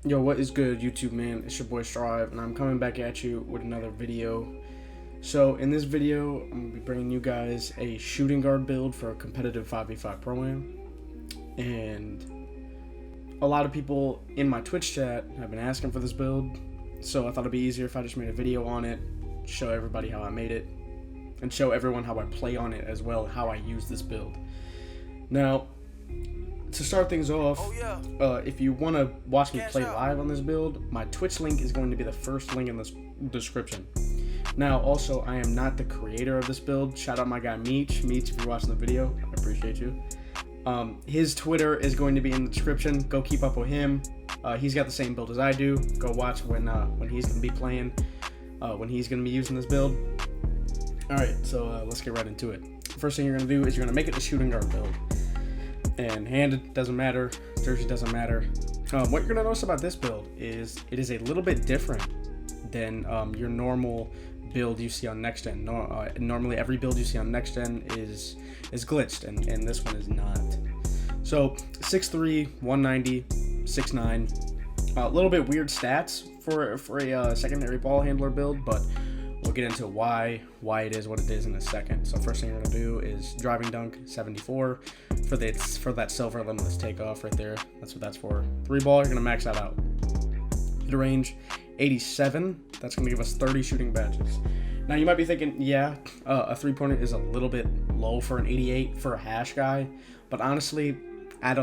Yo, what is good, YouTube man? It's your boy Strive, and I'm coming back at you with another video. So, in this video, I'm going to be bringing you guys a shooting guard build for a competitive 5v5 Pro-Am. And a lot of people in my Twitch chat have been asking for this build, so I thought it'd be easier if I just made a video on it, show everybody how I made it, and show everyone how I play on it as well, how I use this build. Now, to start things off, if you want to watch me play live on this build, my Twitch link is going to be the first link in the description. Now, also, I am not the creator of this build. Shout out my guy Meech. Meech, if you're watching the video, I appreciate you. His Twitter is going to be in the description. Go keep up with him. He's got the same build as I do. Go watch when he's going to be playing, when he's going to be using this build. Alright, so let's get right into it. First thing you're going to do is you're going to make it a shooting guard build. And handed doesn't matter, jersey doesn't matter. What you're gonna notice about this build is it is a little bit different than your normal build you see on next gen. Normally every build you see on next gen is glitched, and this one is not. So 6'3", 190, 6'9", a little bit weird stats for a secondary ball handler build, but we'll get into why it is what it is in a second. So first thing you're gonna do is driving dunk 74 for that silver limitless takeoff right there. That's what that's for. 3-ball, you're gonna max that out. Hit range 87. That's gonna give us 30 shooting badges. Now you might be thinking, yeah, a 3-pointer is a little bit low for an 88 for a hash guy, but honestly, I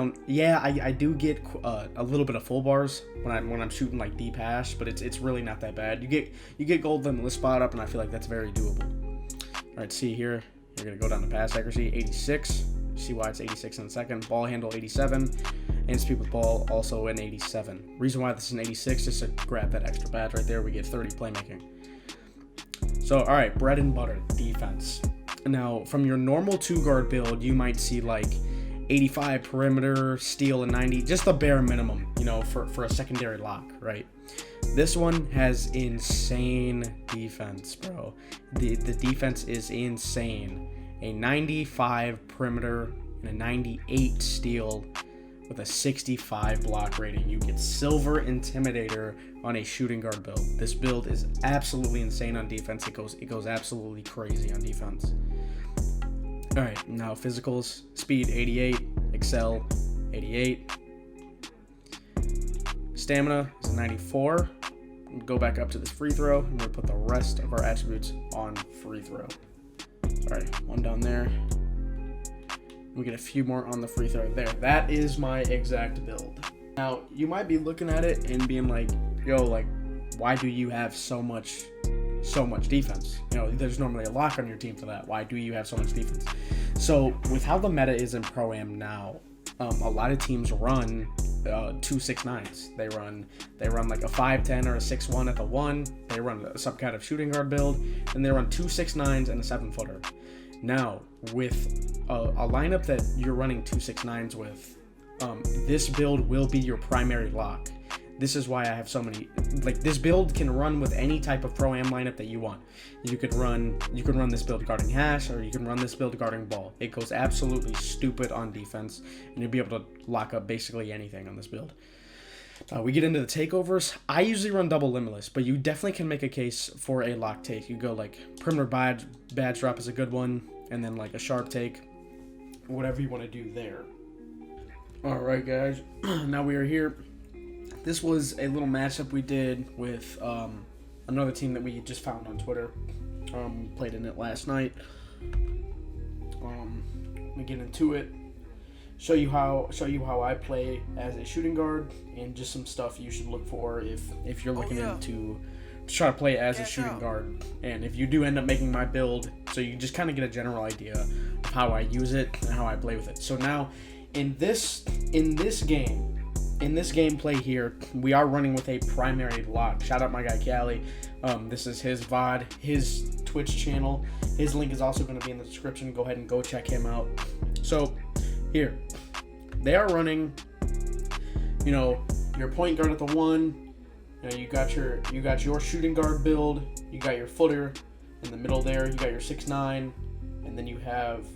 do get a little bit of full bars when I'm shooting like deep hash, but it's really not that bad. You get gold limitless spot up, and I feel like that's very doable. All right, see here, you're gonna go down to pass accuracy 86. See why it's 86 in a second. Ball handle 87, and speed with ball also an 87. Reason why this is an 86 is to grab that extra badge right there. We get 30 playmaking. So all right, bread and butter defense. Now from your normal 2-guard build, you might see like 85 perimeter, steal, and 90, just the bare minimum, you know, for a secondary lock, right? This one has insane defense, bro. The defense is insane. A 95 perimeter and a 98 steal with a 65 block rating. You get silver intimidator on a shooting guard build. This build is absolutely insane on defense. It goes absolutely crazy on defense. All right, now physicals, speed 88, excel 88, stamina is a 94. Go back up to this free throw, and we'll put the rest of our attributes on free throw. All right, one down there. We get a few more on the free throw there. That is my exact build. Now, you might be looking at it and being like, yo, like, why do you have so much defense? You know, there's normally a lock on your team for that. Why do you have so much defense? So with how the meta is in Pro-Am now, a lot of teams run 2 6'9s. They run like a 5'10 or a 6'1 at the 1. They run some kind of shooting guard build, and they run 2 6'9s and a 7-footer. Now with a lineup that you're running 2 6'9s with, this build will be your primary lock. This is why I have so many. Like, this build can run with any type of Pro-Am lineup that you want. You could run this build guarding hash, or you can run this build guarding ball. It goes absolutely stupid on defense, and you'll be able to lock up basically anything on this build. We get into the takeovers. I usually run double limitless, but you definitely can make a case for a lock take. You go like perimeter badge drop is a good one, and then like a sharp take, whatever you want to do there. All right, guys. Now we are here. This was a little matchup we did with another team that we just found on Twitter. Played in it last night. We get into it. Show you how I play as a shooting guard, and just some stuff you should look for if you're looking into to try to play as a shooting guard. And if you do end up making my build, so you just kind of get a general idea of how I use it and how I play with it. So now in this gameplay here, we are running with a primary lock. Shout out my guy Callie. This is his VOD, his Twitch channel. His link is also going to be in the description. Go ahead and go check him out. So here, they are running, you know, your point guard at the 1. You know, you got your shooting guard build. You got your footer in the middle there. You got your 6'9", and then you have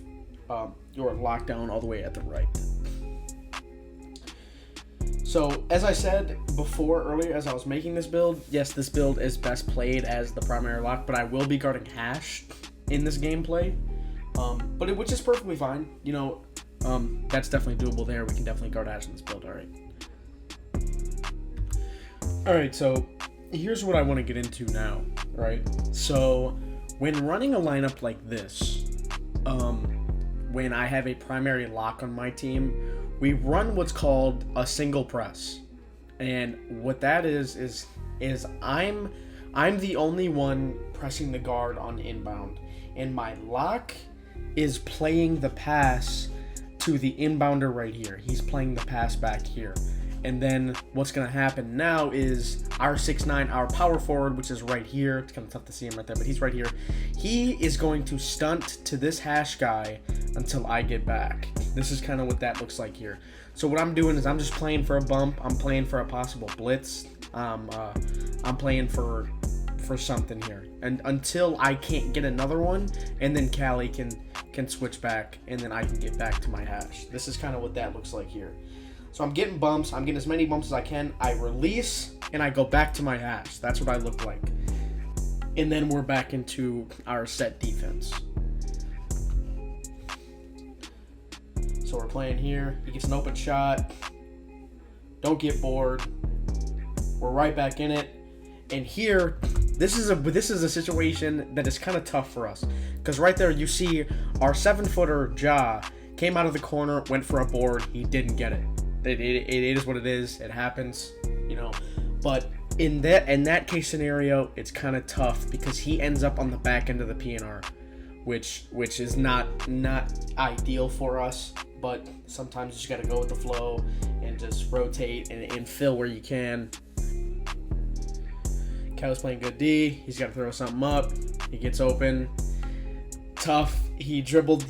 your lockdown all the way at the right. So, as I said before earlier, as I was making this build, yes, this build is best played as the primary lock, but I will be guarding Hash in this gameplay, which is perfectly fine. You know, that's definitely doable there. We can definitely guard Hash in this build, alright. Alright, so here's what I want to get into now, right? So, when running a lineup like this, when I have a primary lock on my team, we run what's called a single press. And what that is I'm the only one pressing the guard on inbound, and my lock is playing the pass to the inbounder right here. He's playing the pass back here. And then what's going to happen now is our 6'9", our power forward, which is right here. It's kind of tough to see him right there, but he's right here. He is going to stunt to this Hash guy until I get back. This is kind of what that looks like here. So what I'm doing is I'm just playing for a bump. I'm playing for a possible blitz. I'm playing for something here, and until I can't get another one, and then Callie can switch back, and then I can get back to my Hash. This is kind of what that looks like here. So I'm getting bumps. I'm getting as many bumps as I can. I release, and I go back to my Hash. That's what I look like. And then we're back into our set defense. So we're playing here. He gets an open shot. Don't get bored. We're right back in it. And here, this is a situation that is kind of tough for us. Because right there, you see our 7-footer Ja came out of the corner, went for a board. He didn't get it. It is what it is. It happens, you know. But in that case scenario, it's kind of tough because he ends up on the back end of the PNR, which is not ideal for us. But sometimes you just got to go with the flow and just rotate and fill where you can. Cal's playing good D. He's got to throw something up. He gets open. Tough. He dribbled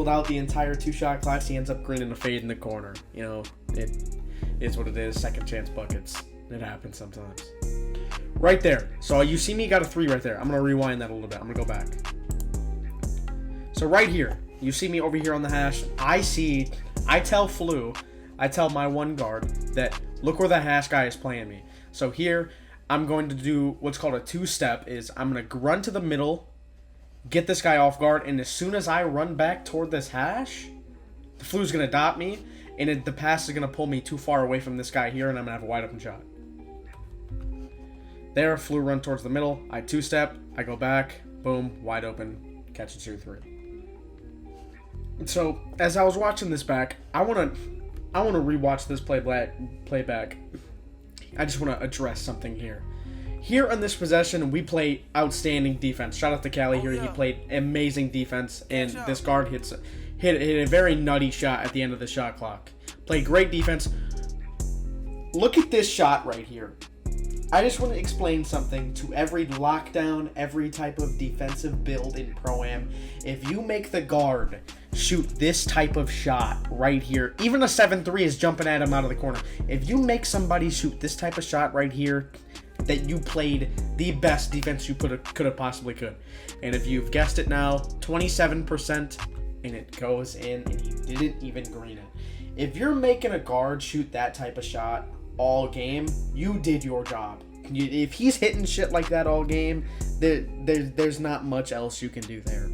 out the entire 2-shot class. He ends up greening a fade in the corner. You know, it is what it is. Second chance buckets. It happens sometimes. Right there. So you see me got a 3 right there. I'm going to rewind that a little bit. I'm going to go back. So right here, you see me over here on the Hash. I tell Flu, I tell my one guard that look where the Hash guy is playing me. So here, I'm going to do what's called a 2-step. Is I'm going to run to the middle, get this guy off guard, and as soon as I run back toward this Hash, the Flu's going to dot me, and the pass is going to pull me too far away from this guy here, and I'm going to have a wide open shot. There, Flu run towards the middle. I 2-step. I go back. Boom. Wide open. Catch a 2-3. So, as I was watching this back, I want to rewatch this playback. I just want to address something here. Here on this possession, we play outstanding defense. Shout out to Callie here. He played amazing defense, and this guard hit a very nutty shot at the end of the shot clock. Played great defense. Look at this shot right here. I just want to explain something to every lockdown, every type of defensive build in Pro-Am. If you make the guard shoot this type of shot right here, even a 7-3 is jumping at him out of the corner. If you make somebody shoot this type of shot right here, that you played the best defense you could have possibly could. And if you've guessed it now, 27%, and it goes in, and he didn't even green it. If you're making a guard shoot that type of shot all game, you did your job. If he's hitting shit like that all game, there's not much else you can do there.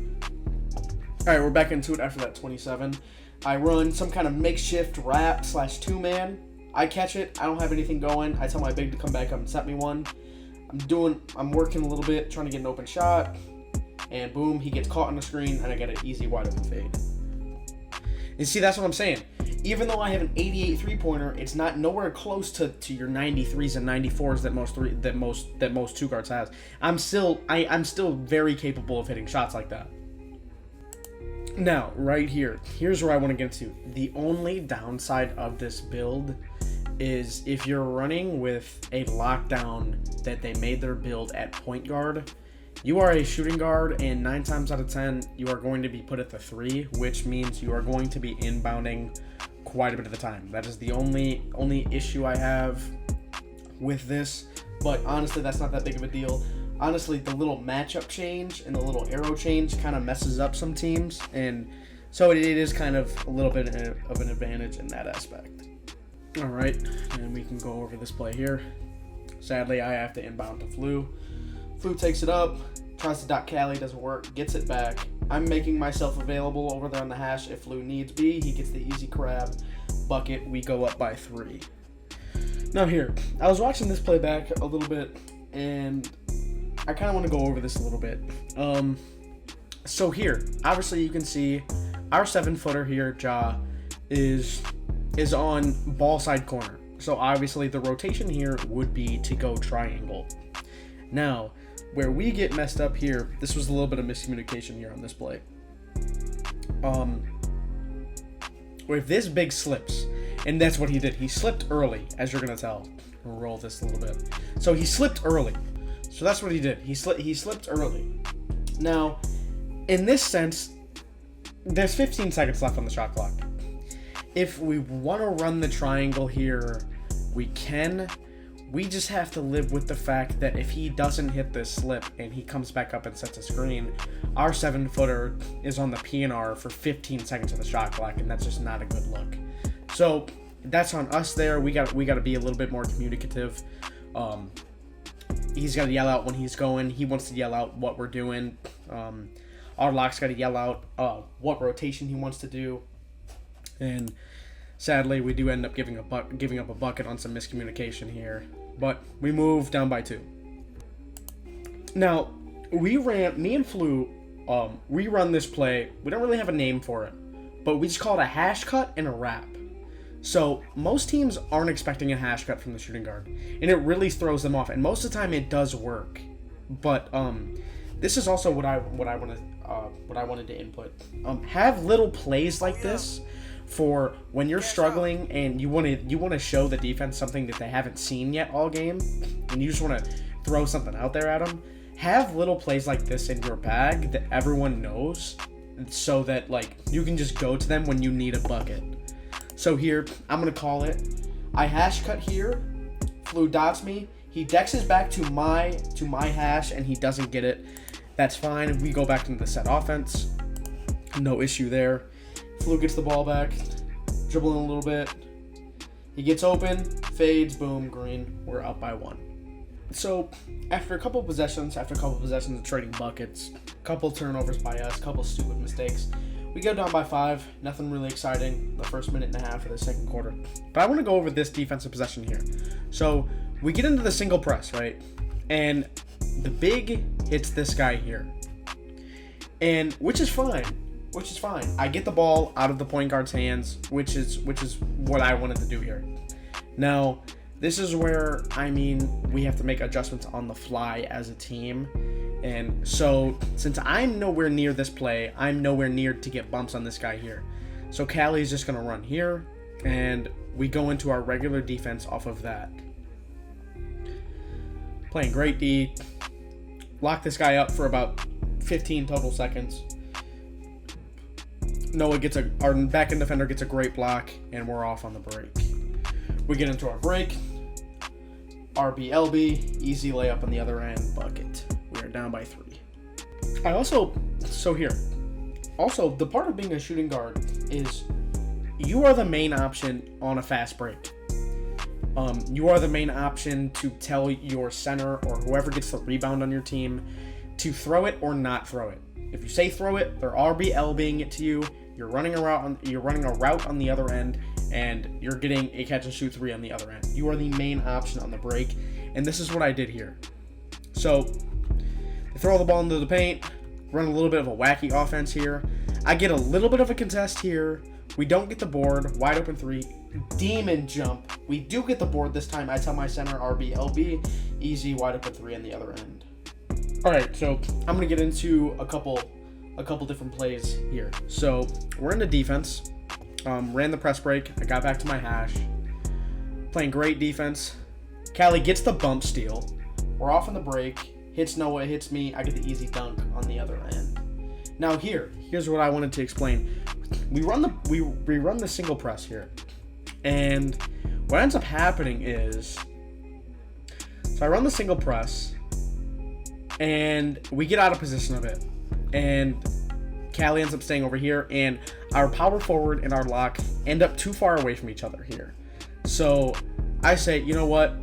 Alright, we're back into it after that 27. I run some kind of makeshift wrap / 2-man. I catch it. I don't have anything going. I tell my big to come back up and set me one. I'm working a little bit, trying to get an open shot. And boom, he gets caught on the screen, and I get an easy wide open fade. And see, that's what I'm saying. Even though I have an 88 3-pointer, it's not nowhere close to your 93s and 94s that most 2 guards has. I'm still very capable of hitting shots like that. Now, right here, here's where I want to get to. The only downside of this build is if you're running with a lockdown that they made their build at point guard, you are a shooting guard, and 9 times out of 10, you are going to be put at the 3, which means you are going to be inbounding quite a bit of the time. That is the only issue I have with this, but honestly, that's not that big of a deal. Honestly, the little matchup change and the little arrow change kind of messes up some teams, and so it is kind of a little bit of an advantage in that aspect. All right, and we can go over this play here. Sadly, I have to inbound to Flu. Flu takes it up, tries to dot Cali, doesn't work, gets it back. I'm making myself available over there on the hash if Flu needs be. He gets the easy crab bucket. We go up by 3. Now here, I was watching this play back a little bit, and I kind of want to go over this a little bit. So here, obviously you can see our 7-footer here, Ja, is on ball side corner. So obviously the rotation here would be to go triangle. Now, where we get messed up here, this was a little bit of miscommunication here on this play. If this big slips, and that's what he did. He slipped early, as you're going to tell. We'll roll this a little bit. So he slipped early. So that's what he did. He slipped early. Now, in this sense, there's 15 seconds left on the shot clock. If we want to run the triangle here, we can. We just have to live with the fact that if he doesn't hit this slip and he comes back up and sets a screen, our 7-footer is on the PNR for 15 seconds of the shot clock, and that's just not a good look. So that's on us there. We got to be a little bit more communicative. He's got to yell out when he's going. He wants to yell out what we're doing. Our lock's got to yell out what rotation he wants to do. And sadly, we do end up giving up a bucket on some miscommunication here. But we move down by 2. Now, me and Flu, we run this play. We don't really have a name for it, but we just call it a hash cut and a wrap. So most teams aren't expecting a hash cut from the shooting guard, and it really throws them off. And most of the time, it does work. But this is also what I wanted to input. Have little plays like this for when you're struggling and you want to show the defense something that they haven't seen yet all game, and you just want to throw something out there at them. Have little plays like this in your bag that everyone knows, so that like you can just go to them when you need a bucket. So here, I'm going to call it. I hash cut here. Flu dots me. He dexes back to my hash, and he doesn't get it. That's fine. We go back into the set offense. No issue there. Flu gets the ball back. Dribbling a little bit. He gets open. Fades. Boom. Green. We're up by 1. So, after a couple possessions of trading buckets, a couple turnovers by us, a couple stupid mistakes, we go down by 5. Nothing really exciting the first minute and a half of the second quarter. But I want to go over this defensive possession here. So, we get into the single press, right? And the big hits this guy here. And which is fine. I get the ball out of the point guard's hands, which is what I wanted to do here. Now, this is where, we have to make adjustments on the fly as a team. And so, since I'm nowhere near this play, I'm nowhere near to get bumps on this guy here. So Cali's just going to run here, and we go into our regular defense off of that. Playing great D. Lock this guy up for about 15 total seconds. Noah our back-end defender gets a great block, and we're off on the break. We get into our break. RBLB, easy layup on the other end, bucket. We are down by 3. Also, the part of being a shooting guard is you are the main option on a fast break. You are the main option to tell your center or whoever gets the rebound on your team to throw it or not throw it. If you say throw it, they're RBLBing it to you. You're running a route on the other end, and you're getting a catch and shoot 3 on the other end. You are the main option on the break, and this is what I did here. So, they throw the ball into the paint, run a little bit of a wacky offense here. I get a little bit of a contest here. We don't get the board. Wide open 3. Demon jump. We do get the board this time. I tell my center RBLB. Easy wide open 3 on the other end. Alright, so I'm going to get into a couple different plays here. So, we're into defense. Ran the press break. I got back to my hash. Playing great defense. Cali gets the bump steal. We're off on the break. Hits Noah, hits me. I get the easy dunk on the other end. Now here's what I wanted to explain. We run the single press here. And what ends up happening is, so I run the single press, and we get out of position of it. And Cali ends up staying over here, and our power forward and our lock end up too far away from each other here. So I say, you know what?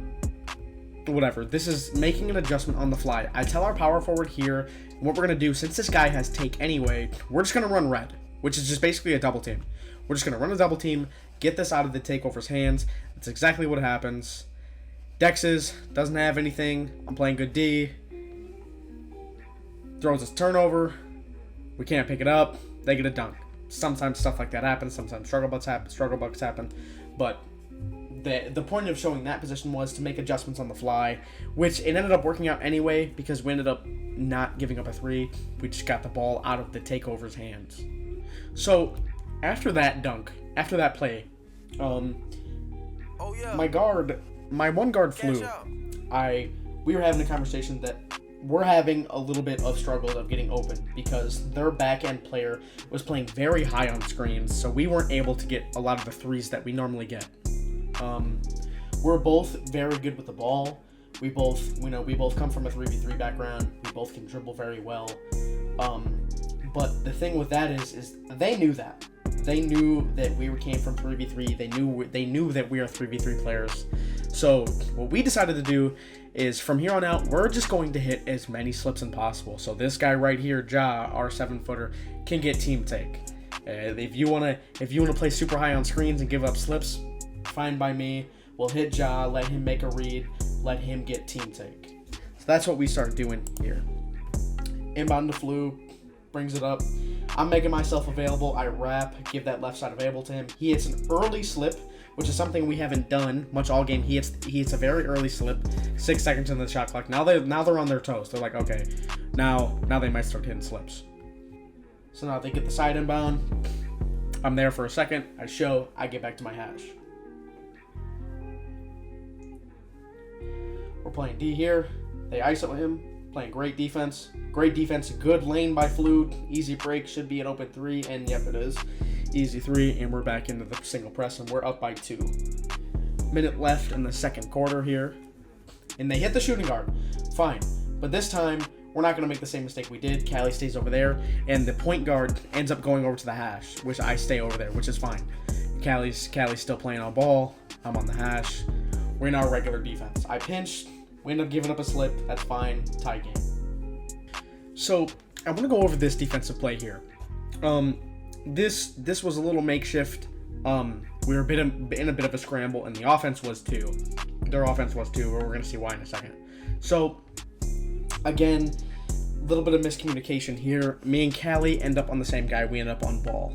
Whatever. This is making an adjustment on the fly. I tell our power forward here what we're going to do. Since this guy has take anyway, we're just going to run red, which is just basically a double team. We're just going to run a double team, get this out of the takeover's hands. That's exactly what happens. Dexes doesn't have anything. I'm playing good D. Throws his turnover. We can't pick it up. They get a dunk. Sometimes stuff like that happens. Sometimes struggle bucks happen. But the point of showing that position was to make adjustments on the fly, which it ended up working out anyway because we ended up not giving up a three. We just got the ball out of the takeover's hands. So after that dunk, after that play, my one guard flew. We were having a conversation that we're having a little bit of struggle of getting open because their back end player was playing very high on screens, so we weren't able to get a lot of the threes that we normally get. We're both very good with the ball. We both come from a 3v3 background. We both can dribble very well. But the thing with that is they knew that. They knew that we came from 3v3. They knew that we are 3v3 players. So what we decided to do is from here on out, we're just going to hit as many slips as possible. So this guy right here, Ja, our 7-footer, can get team take. If you wanna play super high on screens and give up slips, fine by me. We'll hit Ja, let him make a read, let him get team take. So that's what we start doing here. Inbound to Flu, brings it up. I'm making myself available. I wrap, give that left side available to him. He hits an early slip, which is something we haven't done much all game. He hits a very early slip, 6 seconds in the shot clock. Now they're on their toes. They're like, okay, now they might start hitting slips. So now they get the side inbound. I'm there for a second. I get back to my hash. We're playing D here. They ISO him. Playing great defense. Good lane by Flu. Easy break. Should be an open 3. And yep, it is. Easy 3. And we're back into the single press. And we're up by 2. Minute left in the second quarter here. And they hit the shooting guard. Fine. But this time, we're not going to make the same mistake we did. Callie stays over there. And the point guard ends up going over to the hash. Which I stay over there. Which is fine. Callie's still playing on ball. I'm on the hash. We're in our regular defense. I pinched. We end up giving up a slip. That's fine. Tie game. So I want to go over this defensive play here. This was a little makeshift. We were in a bit of a scramble, and the offense was too. Their offense was too. We're going to see why in a second. So again, a little bit of miscommunication here. Me and Callie end up on the same guy. We end up on ball.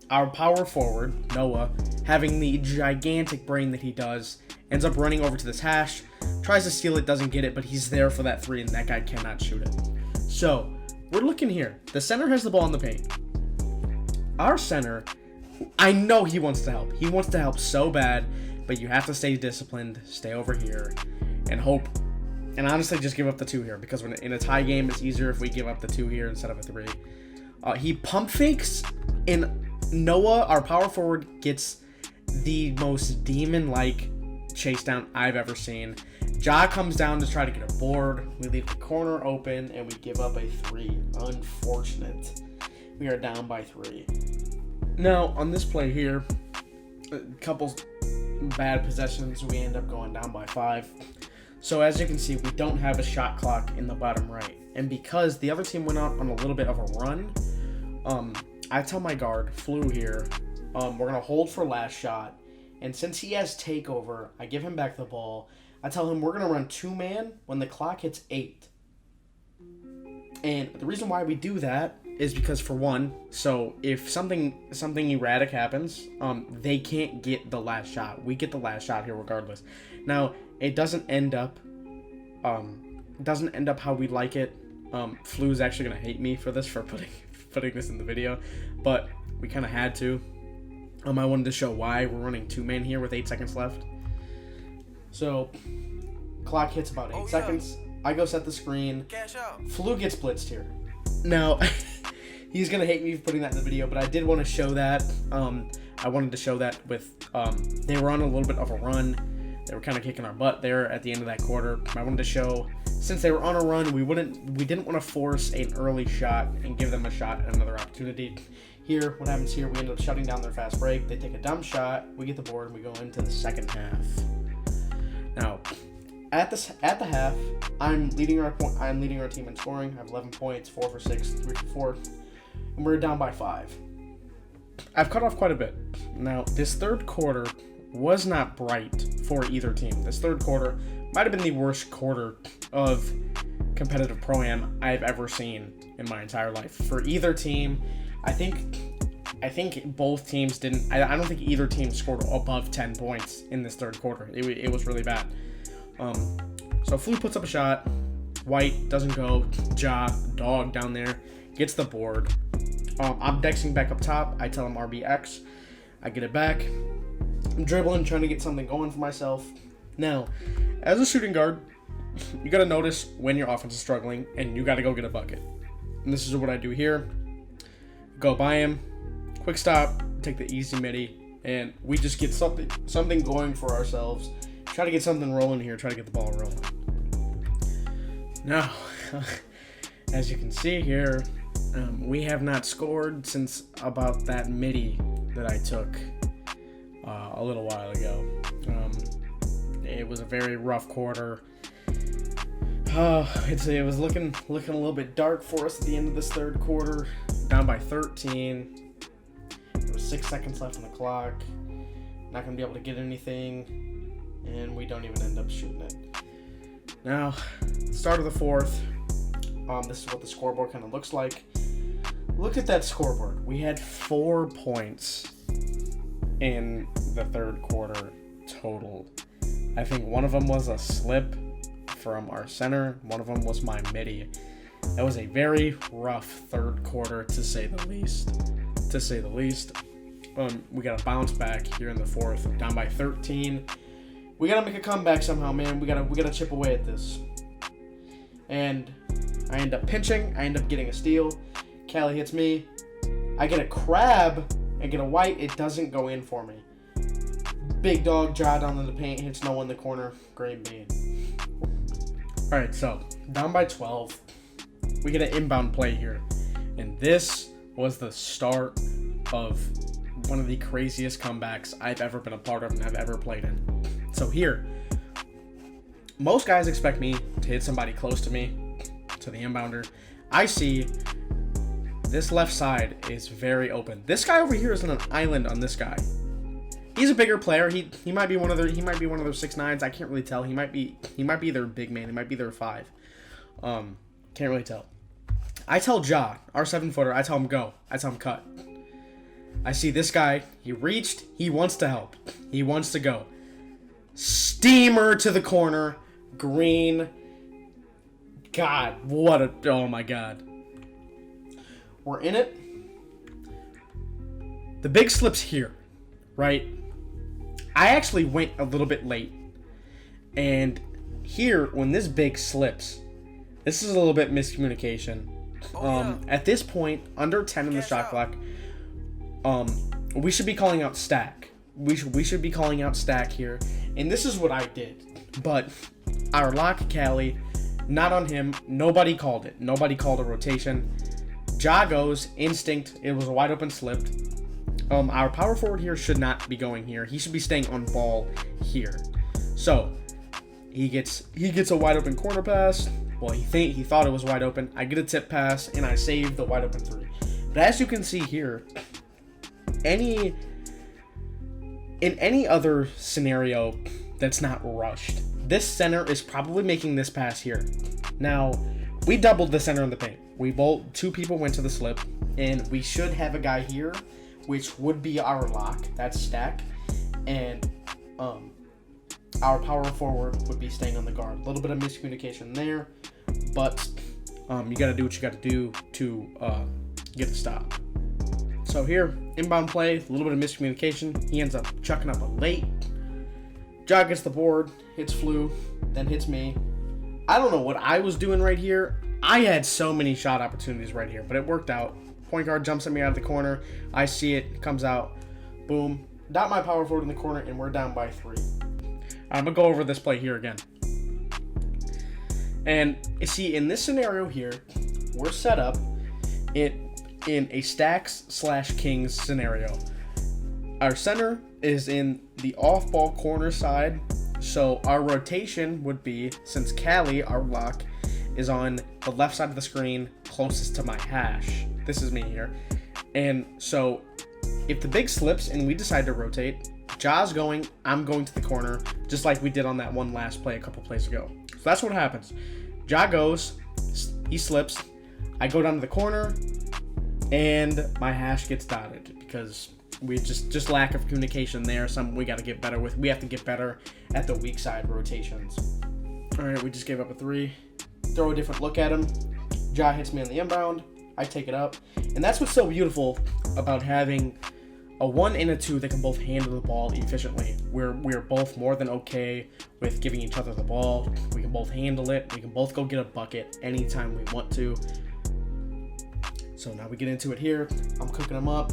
Our power forward, Noah, having the gigantic brain that he does, ends up running over to this hash, tries to steal it, doesn't get it, but he's there for that 3, and that guy cannot shoot it. So, we're looking here. The center has the ball in the paint. Our center, I know he wants to help. He wants to help so bad, but you have to stay disciplined, stay over here, and hope, and honestly just give up the 2 here, because when in a tie game, it's easier if we give up the 2 here instead of a 3. He pump fakes, and Noah, our power forward, gets the most demon-like chase down I've ever seen. Ja comes down to try to get a board. We leave the corner open and we give up a 3. Unfortunate. We are down by 3. Now, on this play here, a couple bad possessions, we end up going down by 5. So as you can see, we don't have a shot clock in the bottom right. And because the other team went out on a little bit of a run, I tell my guard, Flu here, we're going to hold for last shot. And since he has takeover, I give him back the ball. I tell him we're going to run 2-man when the clock hits 8. And the reason why we do that is because, for one, so if something erratic happens, they can't get the last shot. We get the last shot here regardless. Now, it doesn't end up how we like it. Flu's actually going to hate me for this, for putting this in the video, but we kind of had to. I wanted to show why we're running 2-man here with 8 seconds left. So, clock hits about 8 seconds. I go set the screen. Flu gets blitzed here. Now, he's going to hate me for putting that in the video, but I did want to show that. I wanted to show that with, they were on a little bit of a run. They were kind of kicking our butt there at the end of that quarter. I wanted to show, since they were on a run, we didn't want to force an early shot and give them a shot at another opportunity. Here, what happens here, we end up shutting down their fast break. They take a dumb shot. We get the board, and we go into the second half. Now, at the half, I'm leading our team in scoring. I have 11 points, 4 for 6, 3 for 4, and we're down by 5. I've cut off quite a bit. Now, this third quarter was not bright for either team. This third quarter might have been the worst quarter of competitive Pro-Am I've ever seen in my entire life. For either team, I think both teams didn't. I don't think either team scored above 10 points in this third quarter. It was really bad. So Flu puts up a shot. White doesn't go. Ja, dog down there, gets the board. I'm dexing back up top. I tell him RBX. I get it back. I'm dribbling, trying to get something going for myself. Now, as a shooting guard, you got to notice when your offense is struggling, and you got to go get a bucket. And this is what I do here. Go by him, quick stop, take the easy midi, and we just get something going for ourselves. Try to get something rolling here, try to get the ball rolling. Now, as you can see here, we have not scored since about that midi that I took a little while ago. It was a very rough quarter. It was looking a little bit dark for us at the end of this third quarter. Down by 13. There was 6 seconds left on the clock. Not going to be able to get anything. And we don't even end up shooting it. Now, start of the fourth. This is what the scoreboard kind of looks like. Look at that scoreboard. We had 4 points in the third quarter total. I think one of them was a slip from our center. One of them was my midi. That was a very rough third quarter, to say the least. We got to bounce back here in the fourth. We're down by 13. We got to make a comeback somehow, man. We got to chip away at this. And I end up pinching. I end up getting a steal. Callie hits me. I get a crab. I get a white. It doesn't go in for me. Big dog draw down in the paint. Hits no one in the corner. Green bean. Alright, so down by 12. We get an inbound play here. And this was the start of one of the craziest comebacks I've ever been a part of and I've ever played in. So here, most guys expect me to hit somebody close to me, to the inbounder. I see this left side is very open. This guy over here is on an island on this guy. He's a bigger player. He might be one of their 6'9". I can't really tell. He might be their big man. He might be their 5. Can't really tell. I tell Ja, our 7-footer, I tell him go. I tell him cut. I see this guy. He reached. He wants to help. He wants to go. Steamer to the corner. Green. God, oh my God. We're in it. The big slip's here, right? I actually went a little bit late. And here, when this big slips, this is a little bit miscommunication. At this point, under 10 in the shot clock, we should be calling out stack. We should be calling out stack here. And this is what I did. But our lock, Callie, not on him. Nobody called it. Nobody called a rotation. Ja goes, instinct. It was a wide open slip. Our power forward here should not be going here. He should be staying on ball here. So he gets a wide open corner pass. Well, he thought it was wide open. I get a tip pass and I save the wide open 3. But as you can see here, in any other scenario that's not rushed, this center is probably making this pass here. Now, we doubled the center in the paint. 2 people went to the slip, and we should have a guy here, which would be our lock. That's stack. And our power forward would be staying on the guard. A little bit of miscommunication there, but you got to do what you got to do to get the stop. So here, inbound play, a little bit of miscommunication. He ends up chucking up a late. Ja gets the board, hits Flu, then hits me. I don't know what I was doing right here. I had so many shot opportunities right here, but it worked out. Point guard jumps at me out of the corner. I see it, comes out. Boom. Dot my power forward in the corner, and we're down by 3. I'm going to go over this play here again. And see, in this scenario here, we're set up. in a stacks/kings scenario. Our center is in the off-ball corner side, so our rotation would be, since Callie, our lock, is on the left side of the screen closest to my hash. This is me here. And so if the big slips and we decide to rotate, Ja's going, I'm going to the corner, just like we did on that one last play a couple plays ago. So that's what happens. Ja goes, he slips, I go down to the corner, and my hash gets dotted because we just lack of communication there. Something we got to get better with. We have to get better at the weak side rotations. All right, we just gave up a 3. Throw a different look at him. Ja hits me on the inbound. I take it up. And that's what's so beautiful about having a 1 and a 2 that can both handle the ball efficiently. We're both more than okay with giving each other the ball. We can both handle it. We can both go get a bucket anytime we want to. So now we get into it here. I'm cooking them up.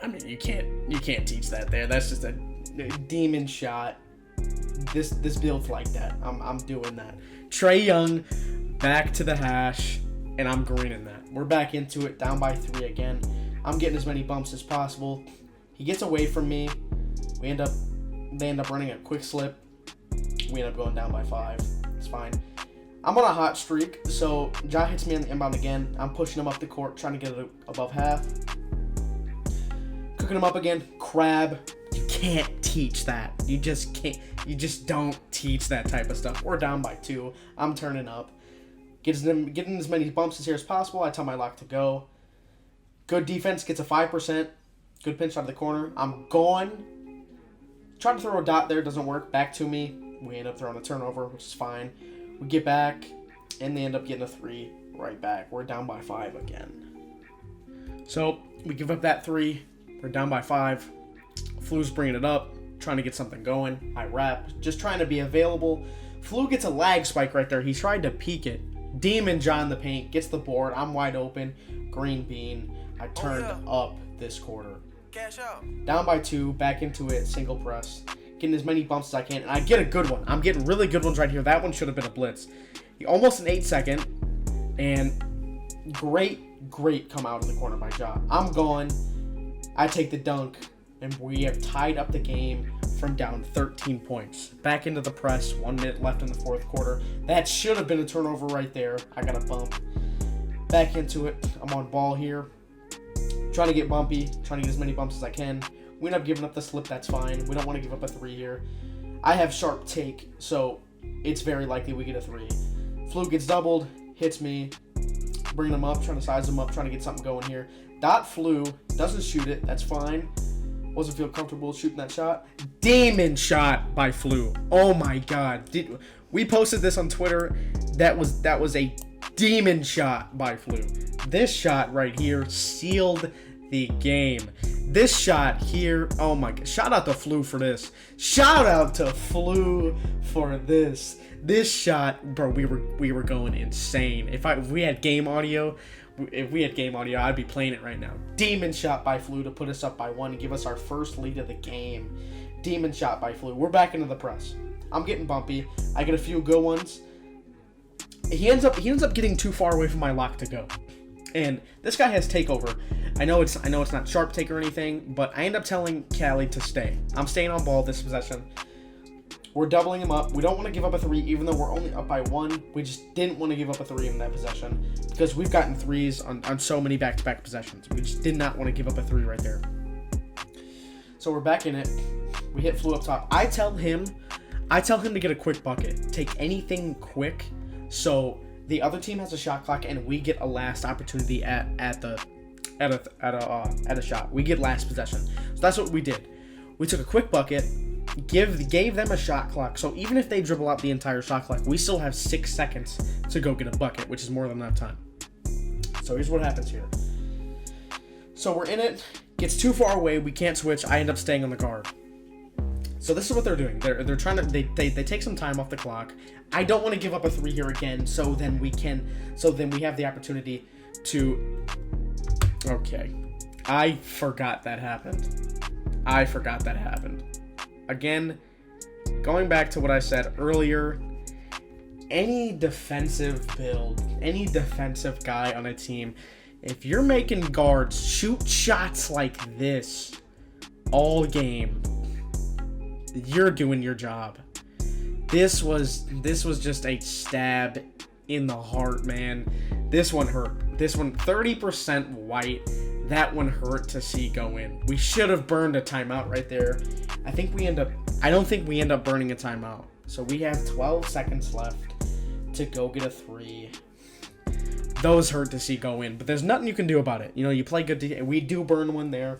I mean, you can't teach that there. That's just a demon shot. This build's like that. I'm doing that. Trae Young back to the hash, and I'm greening that. We're back into it, down by 3 again. I'm getting as many bumps as possible. He gets away from me. They end up running a quick slip. We end up going down by 5. It's fine. I'm on a hot streak, so Ja hits me on the inbound again. I'm pushing him up the court, trying to get it above half. Cooking him up again. Crab. You can't teach that. You just can't. You just don't teach that type of stuff. We're down by 2. I'm turning up. Getting as many bumps as here as possible. I tell my lock to go. Good defense. Gets a 5%. Good pinch out of the corner. I'm gone. Trying to throw a dot there. Doesn't work. Back to me. We end up throwing a turnover, which is fine. We get back, and they end up getting a 3 right back. We're down by 5 again. So we give up that 3. We're down by 5. Flu's bringing it up, trying to get something going. I wrap, just trying to be available. Flu gets a lag spike right there. He tried to peek it. Demon John the paint, gets the board. I'm wide open. Green bean. I turned up this quarter. Cash out. Down by 2, back into it, single press. Getting as many bumps as I can, and I get a good one. I'm getting really good ones right here. That one should have been a blitz. Almost an 8-second, and great come out of the corner by Ja. I'm gone. I take the dunk, and we have tied up the game from down 13 points. Back into the press, 1 minute left in the fourth quarter. That should have been a turnover right there. I got a bump. Back into it. I'm on ball here. Trying to get bumpy, trying to get as many bumps as I can. We end up giving up the slip, that's fine. We don't want to give up a 3 here. I have sharp take, so it's very likely we get a 3. Flu gets doubled, hits me, bringing him up, trying to size him up, trying to get something going here. Dot Flu, doesn't shoot it, that's fine. Wasn't feel comfortable shooting that shot. Demon shot by Flu. Oh my god. We posted this on Twitter. That was a demon shot by Flu. This shot right here sealed the game. This shot here, oh my god. Shout out to Flu for this. Shout out to Flu for this. This shot, bro, we were going insane. If we had game audio, I'd be playing it right now. Demon shot by Flu to put us up by 1 and give us our first lead of the game. Demon shot by Flu. We're back into the press. I'm getting bumpy. I get a few good ones. He ends up getting too far away from my lock to go. And this guy has takeover. I know it's not sharp take or anything, but I end up telling Callie to stay. I'm staying on ball this possession. We're doubling him up. We don't want to give up a 3, even though we're only up by 1. We just didn't want to give up a 3 in that possession because we've gotten 3s on so many back-to-back possessions. We just did not want to give up a 3 right there. So we're back in it. We hit Flu up top. I tell him to get a quick bucket. Take anything quick, so the other team has a shot clock and we get a last opportunity at a shot. We get last possession. So that's what we did. We took a quick bucket. Gave them a shot clock, so even if they dribble out the entire shot clock, we still have 6 seconds to go get a bucket, which is more than enough time. So here's what happens here. So we're in it, gets too far away, we can't switch, I end up staying on the guard. So this is what they're doing. They're trying to they take some time off the clock. I don't want to give up a 3 here again, so then we have the opportunity to. Okay, I forgot that happened. Again, going back to what I said earlier, any defensive build, any defensive guy on a team, if you're making guards shoot shots like this all game, you're doing your job. This was just a stab in the heart, man. This one hurt. This one, 30% white. That one hurt to see go in. We should have burned a timeout right there. I don't think we end up burning a timeout. So we have 12 seconds left to go get a 3. Those hurt to see go in, but there's nothing you can do about it. You know, you play good. We do burn one there.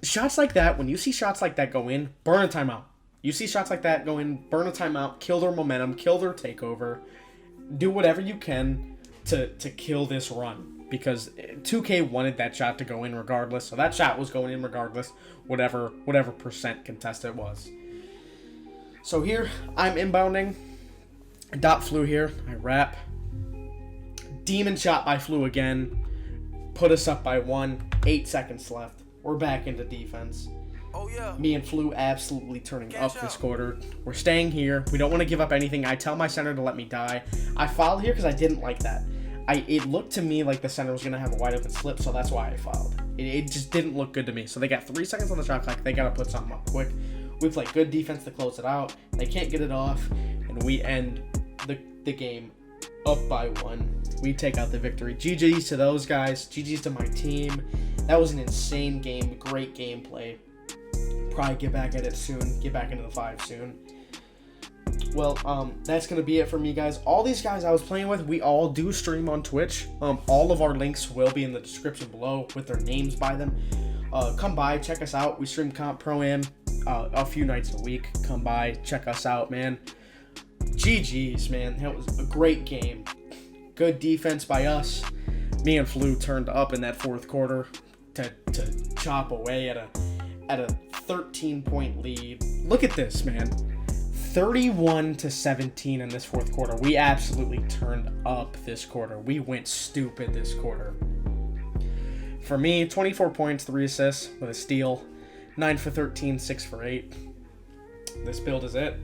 Shots like that, when you see shots like that go in, burn a timeout. You see shots like that go in, burn a timeout, kill their momentum, kill their takeover. Do whatever you can to kill this run, because 2K wanted that shot to go in regardless. So that shot was going in regardless, whatever percent contest it was. So here, I'm inbounding. Dot flew here. I wrap. Demon shot by Flu again. Put us up by 1. 8 seconds left. We're back into defense. Oh, yeah. Me and Flu absolutely turning up this quarter. We're staying here. We don't want to give up anything. I tell my center to let me die. I fouled here because I didn't like that. It looked to me like the center was going to have a wide open slip, so that's why I fouled. It just didn't look good to me. So they got 3 seconds on the shot clock. They got to put something up quick. We play good defense to close it out. They can't get it off, and we end the game up by 1. We take out the victory. GG's to those guys. GG's to my team. That was an insane game. Great gameplay. Probably get back at it soon. Get back into the 5 soon. Well, that's going to be it for me, guys. All these guys I was playing with, we all do stream on Twitch. All of our links will be in the description below with their names by them. Come by, check us out. We stream Comp Pro-Am a few nights a week. Come by, check us out, man. GG's, man. That was a great game. Good defense by us. Me and Flu turned up in that 4th quarter to chop away at a 13-point lead. Look at this, man. 31-17 in this 4th quarter. We absolutely turned up this quarter. We went stupid this quarter. For me, 24 points, 3 assists with a steal, 9 for 13, 6 for 8. This build is it.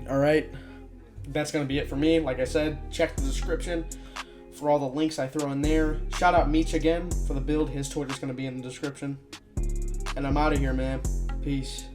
All right, that's going to be it for me. Like I said, check the description for all the links I throw in there. Shout out Meech again for the build. His Twitter's going to be in the description. And I'm out of here, man. Peace.